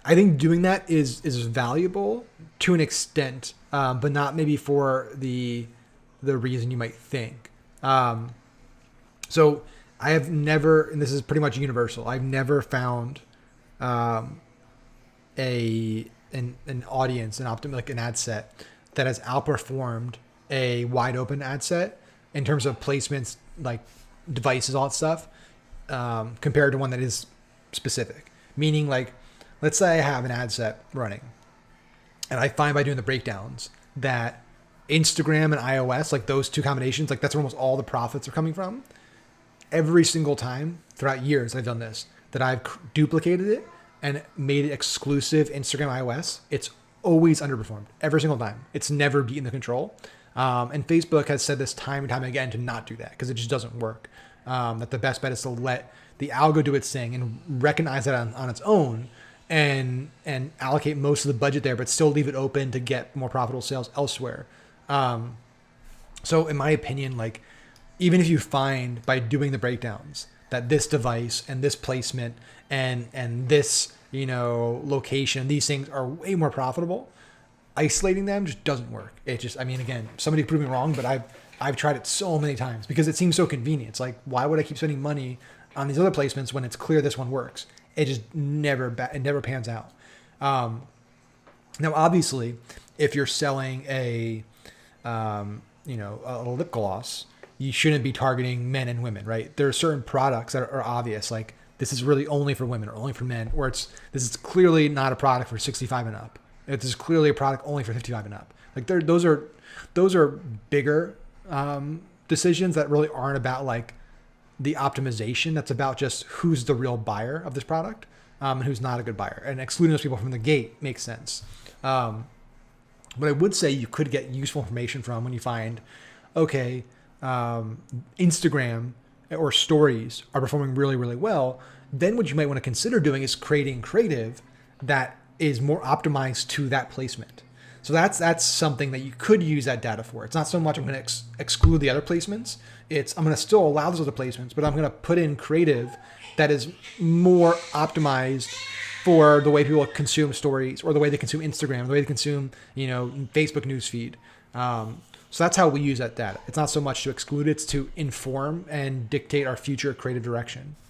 I think doing that is valuable to an extent, but not maybe for the reason you might think. Um, so I have never, and this is pretty much universal. I've never found um, an audience, like an ad set that has outperformed a wide open ad set in terms of placements, like devices, all that stuff, compared to one that is specific. Meaning, like, let's say I have an ad set running, and I find by doing the breakdowns that Instagram and iOS, like those two combinations, like that's where almost all the profits are coming from. Every single time throughout years I've done this, that I've duplicated it and made it exclusive Instagram iOS, it's always underperformed every single time. It's never beaten the control. And Facebook has said this time and time again to not do that because it just doesn't work. That the best bet is to let the algo do its thing and recognize that on its own, and allocate most of the budget there, but still leave it open to get more profitable sales elsewhere. Um, so in my opinion, like, even if you find by doing the breakdowns that this device and this placement and this, location, these things are way more profitable, isolating them just doesn't work. It just, I mean, again, somebody prove me wrong, but I've tried it so many times because it seems so convenient. It's like, why would I keep spending money on these other placements when it's clear this one works? It just it never pans out. Now, obviously, if you're selling a lip gloss, you shouldn't be targeting men and women, right? There are certain products that are obvious, like this is really only for women or only for men, or this is clearly not a product for 65 and up. This is clearly a product only for 55 and up. Like those are bigger decisions that really aren't about like the optimization. That's about just who's the real buyer of this product, and who's not a good buyer. And excluding those people from the gate makes sense. But I would say you could get useful information from when you find, okay, Instagram or stories are performing really, really well. Then what you might want to consider doing is creating creative that is more optimized to that placement. So that's something that you could use that data for. It's not so much I'm going to exclude the other placements. I'm going to still allow those other placements, but I'm going to put in creative that is more optimized for the way people consume stories, or the way they consume Instagram, the way they consume, Facebook newsfeed. So that's how we use that data. It's not so much to exclude, it's to inform and dictate our future creative direction.